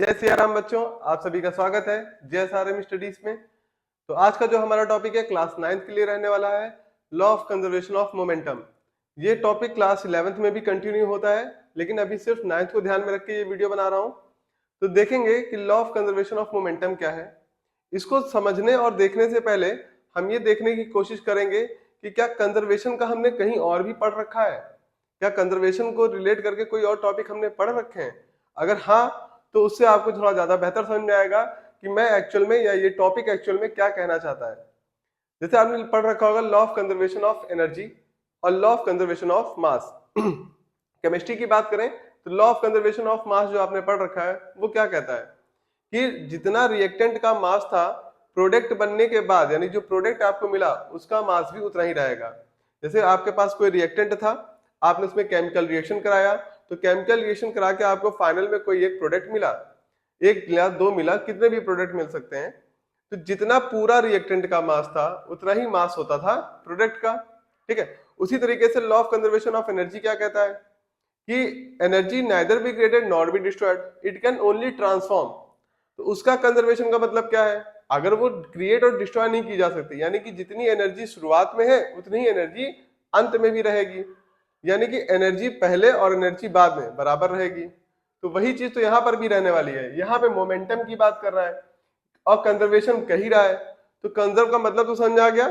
जय सिया राम बच्चों, आप सभी का स्वागत है JSRM स्टडीज में। तो आज का जो हमारा टॉपिक है क्लास 9th के लिए रहने वाला है law of conservation of momentum. ये टॉपिक क्लास 11th में भी कंटिन्यू होता है, लेकिन अभी सिर्फ 9th को ध्यान में रख के ये वीडियो बना रहा हूँ। तो देखेंगे कि law of conservation of momentum क्या है। इसको समझने और देखने से पहले हम ये देखने की कोशिश करेंगे कि क्या कंजर्वेशन का हमने कहीं और भी पढ़ रखा है, क्या कंजर्वेशन को रिलेट करके कोई और टॉपिक हमने पढ़ रखे हैं। अगर हाँ, तो उससे आपको थोड़ा ज्यादा बेहतर समझ में आएगा कि मैं एक्चुअल में या ये टॉपिक एक्चुअल में क्या कहना चाहता है। जैसे आपने पढ़ रखा होगा law of conservation of energy और law of conservation of mass. Chemistry की बात करें तो law of conservation of mass जो आपने पढ़ रखा है वो क्या कहता है कि जितना रिएक्टेंट का मास था प्रोडक्ट बनने के बाद, यानी जो प्रोडक्ट आपको मिला उसका मास भी उतना ही रहेगा। जैसे आपके पास कोई रिएक्टेंट था, आपने उसमें केमिकल रिएक्शन कराया, तो केमिकल रिएक्शन करा के आपको फाइनल में कोई एक प्रोडक्ट मिला, एक मिला, दो मिला, कितने भी प्रोडक्ट मिल सकते हैं। तो जितना पूरा रिएक्टेंट का मास था उतना ही मास होता था प्रोडक्ट का। ठीक है, उसी तरीके से law of conservation of energy क्या कहता है कि energy neither be created not be destroyed, it can only transform. तो उसका कंजर्वेशन का मतलब क्या है, अगर वो क्रिएट और डिस्ट्रॉय नहीं की जा सकती, यानी कि जितनी एनर्जी शुरुआत में है उतनी ही एनर्जी अंत में भी रहेगी, यानी कि एनर्जी पहले और एनर्जी बाद में बराबर रहेगी। तो वही चीज तो यहाँ पर भी रहने वाली है। यहाँ पे मोमेंटम की बात कर रहा है और कंजर्वेशन कह ही रहा है, तो कंजर्व का मतलब तो समझ आ गया।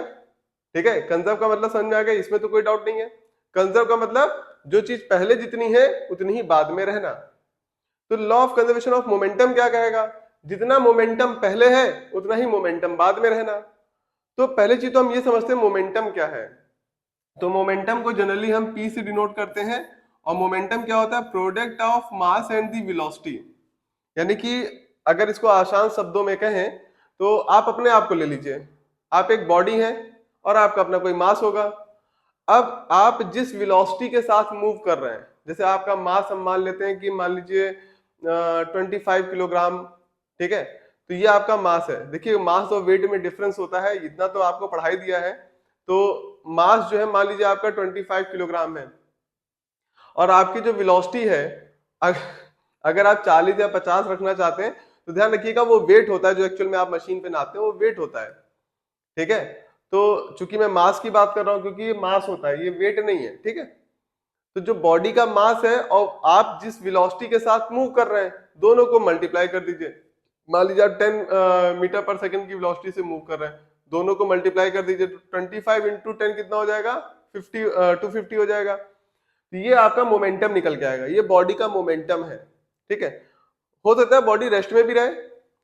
ठीक है, कंजर्व का मतलब समझ में आ गया, इसमें तो कोई डाउट नहीं है। कंजर्व का मतलब जो चीज पहले जितनी है उतनी ही बाद में रहना। तो law of conservation of momentum क्या कहेगा, जितना मोमेंटम पहले है उतना ही मोमेंटम बाद में रहना। तो पहले चीज तो हम ये समझते हैं मोमेंटम क्या है। तो मोमेंटम को जनरली हम P से डिनोट करते हैं, और मोमेंटम क्या होता है, product of mass and the velocity. यानी कि अगर इसको आसान शब्दों में कहें तो आप अपने आप को ले लीजिए, आप एक बॉडी हैं और आपका अपना कोई मास होगा। अब आप जिस वेलोसिटी के साथ मूव कर रहे हैं, जैसे आपका मास हम मान लेते हैं कि मान लीजिए 25 किलोग्राम। ठीक है, तो ये आपका मास है। देखिए मास और वेट में डिफरेंस होता है, इतना तो आपको पढ़ाई दिया है। तो मास जो है मान लीजिए आपका 25 किलोग्राम है, और आपकी जो वेलोसिटी है अगर आप 40 या 50 रखना चाहते हैं तो ध्यान रखिएगा वो वेट होता है, जो एक्चुअल में आप मशीन पे नापते हैं वो वेट होता है। ठीक है, तो चूंकि मैं मास की बात कर रहा हूं क्योंकि ये मास होता है, ये वेट नहीं है। ठीक है, तो जो बॉडी का मास है और आप जिस वेलोसिटी के साथ मूव कर रहे हैं दोनों को मल्टीप्लाई कर दीजिए। मान लीजिए आप 10 मीटर पर सेकंड की वेलोसिटी से मूव कर रहे हैं, दोनों को मल्टीप्लाई कर दीजिए। 25 इंटू 10 कितना हो जाएगा, 250 हो जाएगा। तो ये आपका मोमेंटम निकल के आएगा, ये बॉडी का मोमेंटम है। ठीक है, हो सकता है बॉडी रेस्ट में भी रहे,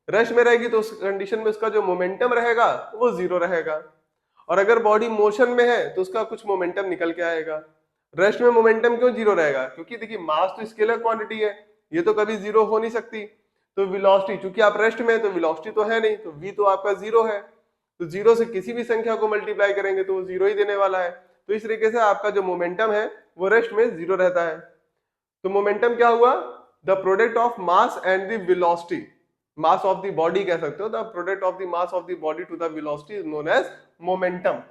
रेस्ट में रहेगी तो उस कंडीशन में उसका जो मोमेंटम रहेगा वो जीरो रहेगा। और अगर बॉडी मोशन में है तो उसका कुछ मोमेंटम निकल के आएगा। रेस्ट में मोमेंटम क्यों जीरो रहेगा, क्योंकि देखिए मास तो स्केलर क्वांटिटी है, ये तो कभी जीरो हो नहीं सकती। तो वेलोसिटी, चूंकि आप रेस्ट में है तो वेलोसिटी तो है नहीं, तो v तो आपका जीरो है। तो जीरो से किसी भी संख्या को मल्टीप्लाई करेंगे तो वो जीरो ही देने वाला है। तो इस तरीके से आपका जो मोमेंटम है वो रेस्ट में जीरो रहता है। तो मोमेंटम क्या हुआ, the product of mass and the velocity, mass of the body कह सकते हो, the product of the mass of the body to the velocity is known as momentum.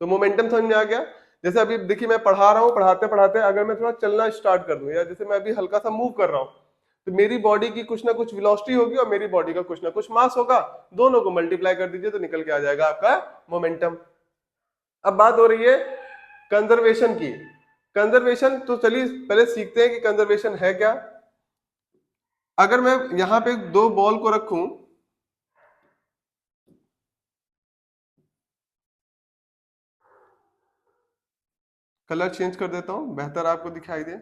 तो मोमेंटम समझ में आ गया। जैसे अभी देखिए मैं पढ़ा रहा हूँ, पढ़ाते पढ़ाते अगर मैं थोड़ा चलना स्टार्ट कर दूं, या जैसे मैं अभी हल्का सा मूव कर रहा हूँ, तो मेरी बॉडी की कुछ ना कुछ वेलोसिटी होगी और मेरी बॉडी का कुछ ना कुछ मास होगा, दोनों को मल्टीप्लाई कर दीजिए तो निकल के आ जाएगा आपका मोमेंटम। अब बात हो रही है कंजर्वेशन की। कंजर्वेशन तो चलिए पहले सीखते हैं कि कंजर्वेशन है क्या। अगर मैं यहां पे दो बॉल को रखूं, कलर चेंज कर देता हूं बेहतर आपको दिखाई दे,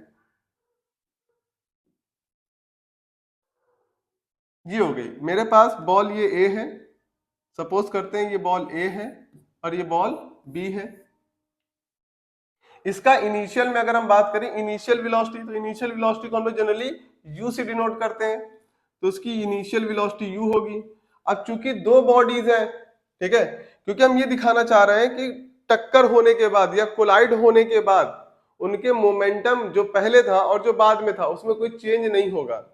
ये हो गई मेरे पास बॉल, ये ए है, सपोज करते हैं ये बॉल ए है और ये बॉल बी है। इसका इनिशियल में अगर हम बात करें इनिशियल वेलोसिटी, तो इनिशियल वेलोसिटी को हम लोग जनरली यू से डिनोट करते हैं, तो उसकी इनिशियल वेलोसिटी यू होगी। अब चूंकि दो बॉडीज है, ठीक है, क्योंकि हम ये दिखाना चाह रहे हैं कि टक्कर होने के बाद या कोलाइड होने के बाद उनके मोमेंटम जो पहले था और जो बाद में था उसमें कोई चेंज नहीं होगा।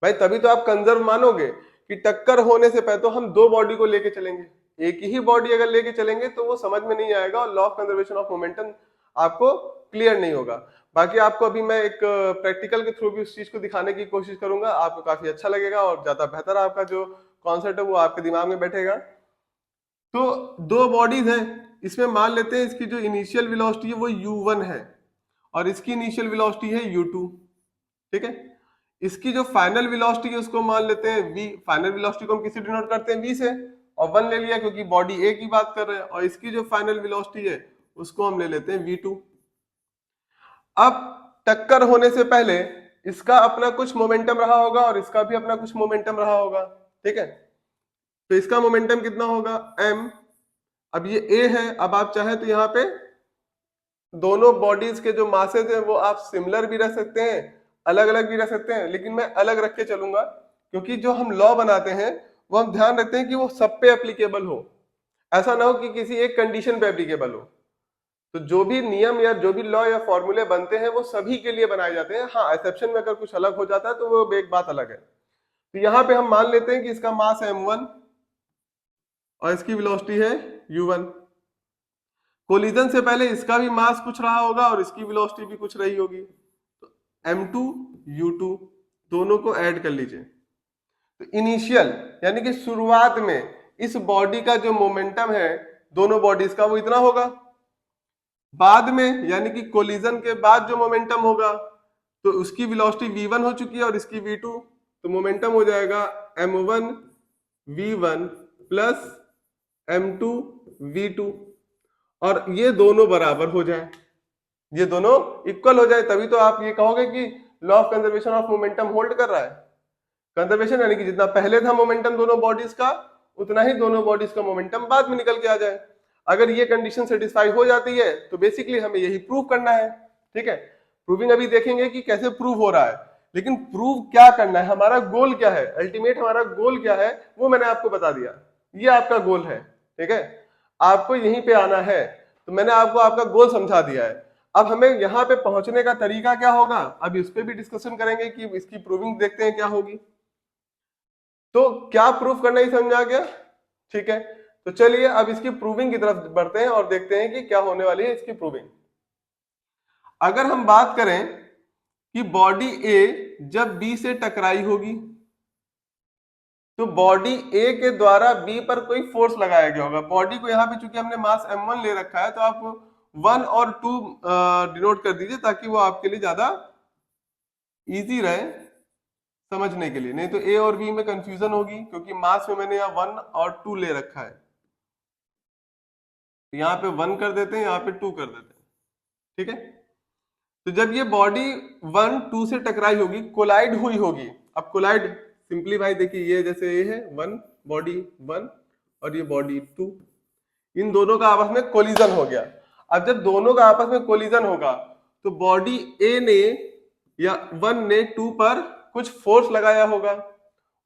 भाई तभी तो आप कंजर्व मानोगे कि टक्कर होने से पहले तो हम दो बॉडी को लेके चलेंगे, एक ही बॉडी अगर लेके चलेंगे तो वो समझ में नहीं आएगा और law of conservation of momentum आपको क्लियर नहीं होगा। बाकी आपको अभी मैं एक प्रैक्टिकल के थ्रू भी उस चीज को दिखाने की कोशिश करूंगा, आपको काफी अच्छा लगेगा और ज्यादा बेहतर आपका जो कॉन्सेप्ट है वो आपके दिमाग में बैठेगा। तो दो बॉडीज हैं, इसमें मान लेते हैं इसकी जो इनिशियल वेलोसिटी है वो u1 है और इसकी इनिशियल वेलोसिटी है u2, ठीक है। इसकी जो फाइनल वेलोसिटी है उसको मान लेते हैं v, फाइनल वेलोसिटी को हम किसी डिनोट करते हैं v से, और 1 ले लिया क्योंकि बॉडी a की बात कर रहे हैं, और इसकी जो फाइनल वेलोसिटी है उसको हम ले लेते हैं v2। अब टक्कर होने से पहले इसका अपना कुछ मोमेंटम रहा होगा और इसका भी अपना कुछ मोमेंटम रहा होगा, ठीक है। तो इसका मोमेंटम कितना होगा m, अब ये a है, अब आप चाहें तो यहाँ पे दोनों बॉडीज के जो मासेज हैं वो आप सिमिलर भी रख सकते हैं, अलग अलग भी रख सकते हैं, लेकिन मैं अलग रख के चलूंगा क्योंकि जो हम लॉ बनाते हैं वो हम ध्यान रखते हैं कि वो सब पे एप्लीकेबल हो, ऐसा ना हो कि किसी एक कंडीशन पे एप्लीकेबल हो। तो जो भी नियम या जो भी लॉ या फॉर्मूले बनते हैं वो सभी के लिए बनाए जाते हैं, हाँ एक्सेप्शन में अगर कुछ अलग हो जाता है तो वो एक बात अलग है। तो यहाँ पे हम मान लेते हैं कि इसका मास है m1 और इसकी वेलोसिटी है u1। कोलिजन से पहले इसका भी मास कुछ रहा होगा और इसकी वेलोसिटी भी कुछ रही होगी, तो m2 u2 दोनों को ऐड कर लीजिए। तो इनिशियल यानी कि शुरुआत में इस बॉडी का जो मोमेंटम है दोनों बॉडीज का वो इतना होगा, बाद में यानी कि कोलिजन के बाद जो मोमेंटम होगा तो उसकी वेलोसिटी v1 हो चुकी है और इसकी v2, तो मोमेंटम हो जाएगा m1 v1 plus m2 v2, और ये दोनों बराबर हो जाए, ये दोनों इक्वल हो जाए, तभी तो आप ये कहोगे कि law of conservation of momentum hold कर रहा है। कंजर्वेशन यानी कि जितना पहले था मोमेंटम दोनों बॉडीज का उतना ही दोनों बॉडीज का मोमेंटम बाद में निकल के आ जाए। अगर ये कंडीशन सेटिस्फाई हो जाती है तो बेसिकली हमें यही प्रूव करना है, ठीक है। प्रूविंग अभी देखेंगे कि कैसे प्रूव हो रहा है, लेकिन प्रूव क्या करना है, हमारा गोल क्या है, अल्टीमेट हमारा गोल क्या है वो मैंने आपको बता दिया, ये आपका गोल है, ठीक है। आपको यहीं पे आना है, तो मैंने आपको आपका गोल समझा दिया है। अब हमें यहाँ पे पहुंचने का तरीका क्या होगा, अब इस पे भी डिस्कशन करेंगे कि इसकी प्रूविंग देखते हैं क्या होगी। तो क्या प्रूफ करना ही समझ आ गया, ठीक है। तो चलिए अब इसकी प्रूविंग की तरफ बढ़ते हैं और देखते हैं कि क्या होने वाली है इसकी प्रूविंग। अगर हम बात करें कि बॉडी ए जब बी से टकराई होगी तो बॉडी ए के द्वारा बी पर कोई फोर्स लगाया गया होगा। बॉडी को यहाँ पे चूंकि हमने मास m1 ले रखा है तो आप 1 और 2 डिनोट कर दीजिए ताकि वो आपके लिए ज्यादा इजी रहे समझने के लिए, नहीं तो ए और बी में कंफ्यूजन होगी क्योंकि मास में मैंने यहाँ 1 और 2 ले रखा है। यहाँ पे 1 कर देते हैं, यहाँ पे 2 कर देते हैं, ठीक है। तो जब ये बॉडी 1 2 से टकराई होगी, कोलाइड हुई होगी। अब कोलाइड सिंपली भाई देखिए, ये जैसे ये है 1 बॉडी 1 और ये बॉडी 2, इन दोनों का आपस में कोलिजन हो गया। अब जब दोनों का आपस में कोलिजन होगा तो बॉडी ए ने या 1 ने 2 पर कुछ फोर्स लगाया होगा,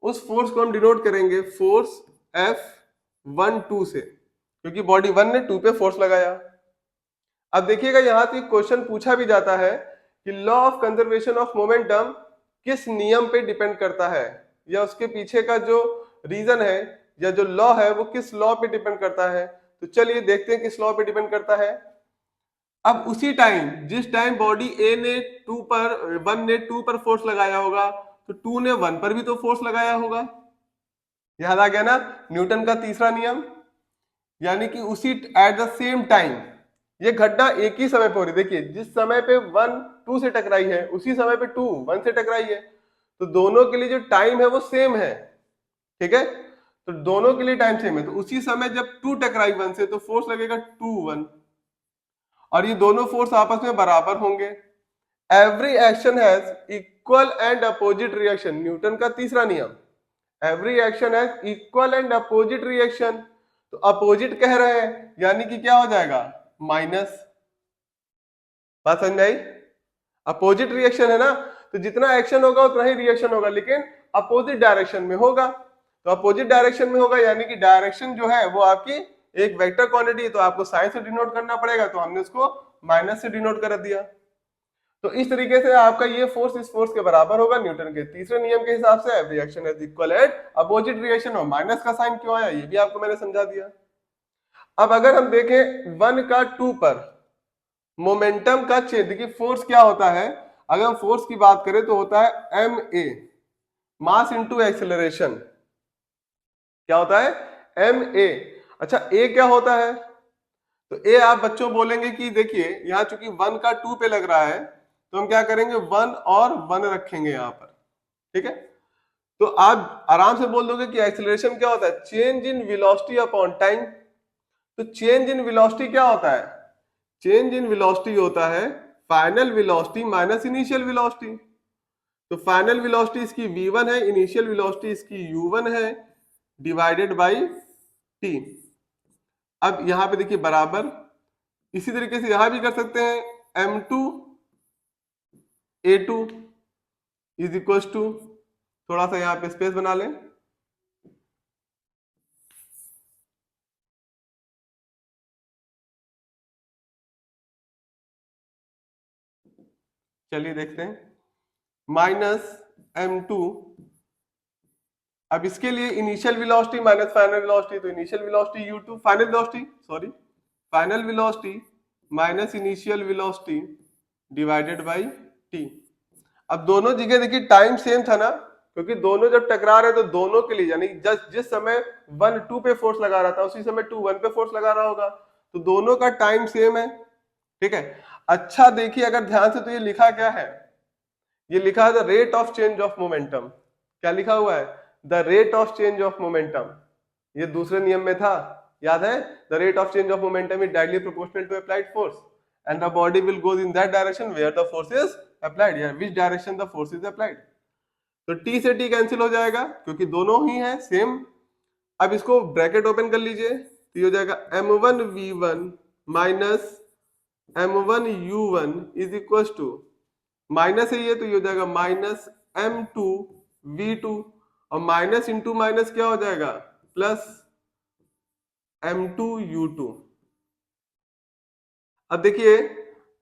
उस फोर्स को हम डिनोट करेंगे फोर्स F12 से, क्योंकि बॉडी 1 ने 2 पे फोर्स लगाया। अब देखिएगा यहां से क्वेश्चन पूछा भी जाता है कि law of conservation of momentum किस नियम पे डिपेंड करता है, या उसके पीछे का जो रीजन है या जो लॉ है वो किस लॉ पे डिपेंड करता है। तो चलिए देखते हैं किस लॉ पे डिपेंड करता है। अब उसी टाइम जिस टाइम बॉडी ए ने 1 ने 2 पर फोर्स लगाया होगा तो 2 ने 1 पर भी तो फोर्स लगाया होगा। याद आ गया ना न्यूटन का तीसरा नियम, यानी कि उसी एट द सेम टाइम ये घटना एक ही समय पर हो रही। देखिए जिस समय पे 1 2 से टकराई है उसी समय पे 2 1 से टकराई है, तो दोनों के लिए जो टाइम है वो सेम है, ठीक है। तो दोनों के लिए टाइम सेम है, तो उसी समय जब 2 टकराई 1 से तो फोर्स लगेगा 2 1, और ये दोनों फोर्स आपस में बराबर होंगे। Every action has equal and opposite reaction, Newton का तीसरा नियम, every action has equal and opposite reaction. तो अपोजिट कह रहे हैं यानी कि क्या हो जाएगा माइनस, बात समझ में आई। अपोजिट रिएक्शन है ना, तो जितना एक्शन होगा उतना ही रिएक्शन होगा, लेकिन अपोजिट डायरेक्शन में होगा। तो अपोजिट डायरेक्शन में होगा यानी कि डायरेक्शन जो है वो आपकी एक वेक्टर क्वांटिटी है, तो आपको साइन से डिनोट करना पड़ेगा, तो हमने उसको माइनस से डिनोट कर दिया। तो इस तरीके से आपका ये फोर्स इस फोर्स के बराबर होगा। न्यूटन के तीसरे नियम के हिसाब से every action is equal at opposite reaction, और माइनस का साइन क्यों आया ये भी आपको मैंने समझा दिया। अब अगर हम देखें 1 का 2 पर, मोमेंटम का चेंज, देखिए फोर्स क्या होता है, अगर हम फोर्स की बात करें तो होता है M A, mass into acceleration. क्या होता है? M A. अच्छा ए क्या होता है? तो ए आप बच्चों बोलेंगे कि देखिए यहाँ चूंकि 1 का 2 पे लग रहा है तो हम क्या करेंगे, 1 और 1 रखेंगे यहाँ पर, ठीक है। तो आप आराम से बोल दोगे कि एक्सेलरेशन क्या होता है, change in velocity upon time. तो चेंज इन वेलोसिटी क्या होता है, चेंज इन वेलोसिटी होता है final velocity minus initial velocity. तो फाइनल वेलोसिटी इसकी v1 है, इनिशियल वेलोसिटी इसकी u1 है, डिवाइडेड बाई t। अब यहां पे देखिए बराबर, इसी तरीके से यहां भी कर सकते हैं, m2 a2 is equal to, थोड़ा सा यहां पे स्पेस बना लें, चलिए देखते हैं, माइनस m2। अब इसके लिए initial velocity minus final velocity, तो initial velocity u2, final velocity sorry final velocity minus initial velocity divided by t। अब दोनों जगह देखिए टाइम सेम था ना, क्योंकि दोनों जब टकरा रहे तो दोनों के लिए, यानी जिस समय 1 2 पे फोर्स लगा रहा था उसी समय 2 1 पे फोर्स लगा रहा होगा, तो दोनों का टाइम सेम है, ठीक है। अच्छा देखिए अगर ध्यान से, तो ये लिखा क्या है, ये लिखा है the rate of change of momentum. क्या लिखा हुआ है, the rate of change of momentum. ये दूसरे नियम में था, याद है, the rate of change of momentum is directly proportional to applied force and the body will go in that direction where the force is applied, या which direction the force is applied. तो T से T cancel हो जाएगा क्योंकि दोनों ही है same. अब इसको ब्रैकेट ओपन कर लीजिए, तो ये हो जाएगा m1v1 minus m1u1 is equal to, minus है ये तो ये हो जाएगा माइनस m2v2, और माइनस इंटू माइनस क्या हो जाएगा, प्लस m2u2। अब देखिए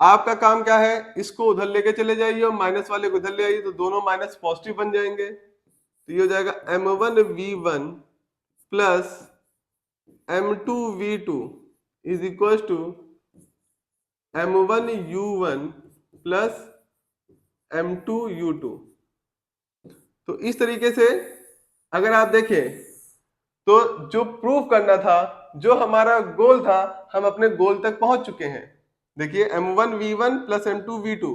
आपका काम क्या है, इसको उधर लेके चले जाइए और माइनस वाले को उधर ले आइए, तो दोनों माइनस पॉजिटिव बन जाएंगे, तो ये हो जाएगा m1v1 plus m2v2 is equal to m1u1 plus m2u2। तो इस तरीके से अगर आप देखें तो जो प्रूफ करना था, जो हमारा गोल था, हम अपने गोल तक पहुंच चुके हैं। देखिए m1v1 plus m2v2,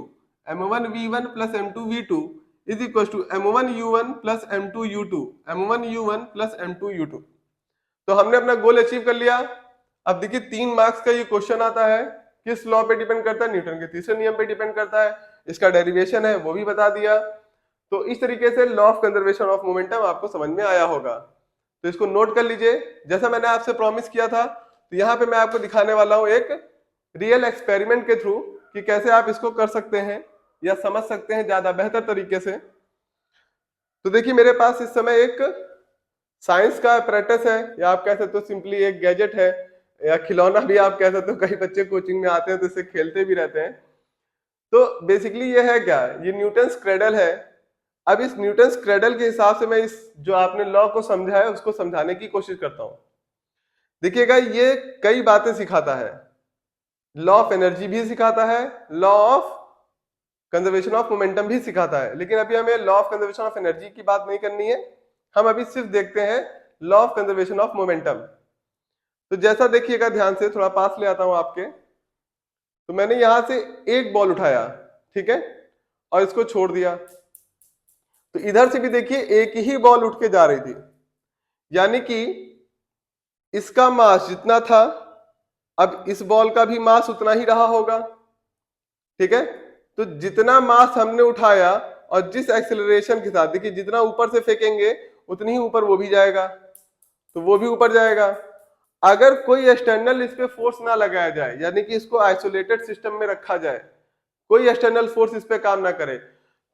m1v1 plus m2v2 is equal to m1u1 plus m2u2, m1u1 plus m2u2। तो हमने अपना गोल अचीव कर लिया। अब देखिए 3 मार्क्स का ये क्वेश्चन आता है, किस लॉ पे डिपेंड करता है, न्यूटन के तीसरे नियम पे डिपेंड करता है, इसका डेरिवेशन है वो भी बता दिया। तो इस तरीके से law of conservation of momentum आपको समझ में आया होगा, तो इसको नोट कर लीजिए। जैसा मैंने आपसे प्रॉमिस किया था, तो यहाँ पे मैं आपको दिखाने वाला हूँ एक रियल एक्सपेरिमेंट के थ्रू कि कैसे आप इसको कर सकते हैं या समझ सकते हैं ज्यादा बेहतर तरीके से। तो देखिए मेरे पास इस समय एक साइंस का अपरेटस है, या आप कह सकते हो सिंपली एक गैजेट है, या खिलौना भी आप कह सकते हो, कई बच्चे कोचिंग में आते हैं तो इससे खेलते भी रहते हैं। तो बेसिकली ये है क्या, ये न्यूटन्स क्रेडल है। अब इस न्यूटन्स क्रेडल के हिसाब से मैं इस जो आपने लॉ को समझा है उसको समझाने की कोशिश करता हूं। देखिएगा ये कई बातें सिखाता है, लॉ ऑफ एनर्जी भी सिखाता है, law of conservation of momentum भी सिखाता है, लेकिन अभी हमें law of conservation of energy की बात नहीं करनी है, हम अभी सिर्फ देखते हैं law of conservation of momentum. तो जैसा देखिएगा ध्यान से, थोड़ा पास ले आता हूं आपके, तो मैंने यहां से एक बॉल उठाया, ठीक है, और इसको छोड़ दिया, तो इधर से भी देखिए एक ही बॉल उठ के जा रही थी, यानी कि इसका मास जितना था, अब इस बॉल का भी मास उतना ही रहा होगा, ठीक है। तो जितना मास हमने उठाया और जिस एक्सेलरेशन के साथ, देखिए जितना ऊपर से फेंकेंगे उतनी ही ऊपर वो भी जाएगा, तो वो भी ऊपर जाएगा। अगर कोई एक्सटर्नल इस पे फोर्स ना लगाया जाए, यानी कि इसको आइसोलेटेड सिस्टम में रखा जाए, कोई एक्सटर्नल फोर्स इस पे काम ना करे,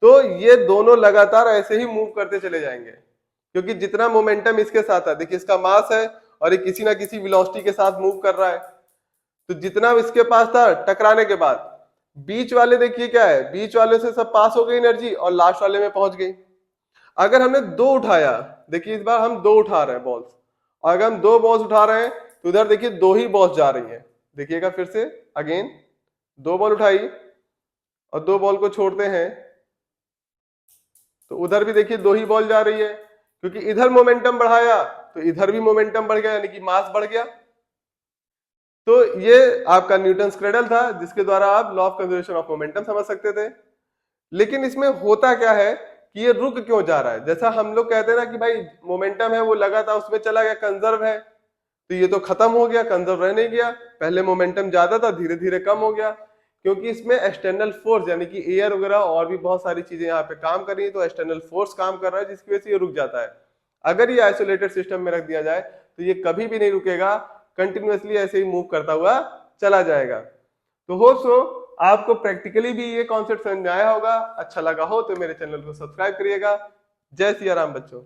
तो ये दोनों लगातार ऐसे ही मूव करते चले जाएंगे, क्योंकि जितना मोमेंटम इसके साथ है, देखिए इसका मास है और ये किसी ना किसी वेलोसिटी के साथ मूव कर रहा है, तो जितना इसके पास था टकराने के बाद, बीच वाले देखिए क्या है, बीच वाले से सब पास हो गई एनर्जी और लास्ट वाले में पहुंच गई। अगर हमने दो उठाया, देखिए इस बार हम दो उठा रहे हैं बॉल्स, और अगर हम दो बॉल्स उठा रहे हैं तो उधर देखिए दो ही बॉल्स जा रही हैं, देखिएगा फिर से अगेन, 2 बॉल उठाई और 2 बॉल को छोड़ते हैं तो उधर भी देखिए 2 ही बॉल जा रही है, क्योंकि इधर मोमेंटम बढ़ाया तो इधर भी मोमेंटम बढ़ गया, यानी कि मास बढ़ गया। तो ये आपका न्यूटन्स क्रेडल था, जिसके द्वारा आप law of conservation of momentum समझ सकते थे। लेकिन इसमें होता क्या है कि ये रुक क्यों जा रहा है? जैसा हम लोग कहते हैं ना कि भाई मोमेंटम है वो लगा था उसमें चला गया, कंजर्व है, तो ये तो खत्म हो गया, कंजर्व रह नहीं गया। पहले मोमेंटम ज्यादा था, धीरे धीरे कम हो गया, क्योंकि इसमें एक्सटर्नल फोर्स यानी कि एयर वगैरह और भी बहुत सारी चीजें यहाँ पे काम कर रही है, तो एक्सटर्नल फोर्स काम कर रहा है जिसकी वजह से ये रुक जाता है। अगर ये आइसोलेटेड सिस्टम में रख दिया जाए तो ये कभी भी नहीं रुकेगा, कंटिन्यूअसली ऐसे ही मूव करता हुआ चला जाएगा। तो होप सो आपको प्रैक्टिकली भी ये कॉन्सेप्ट समझ में आया होगा। अच्छा लगा हो तो मेरे चैनल को सब्सक्राइब करिएगा। जय सिया राम बच्चों।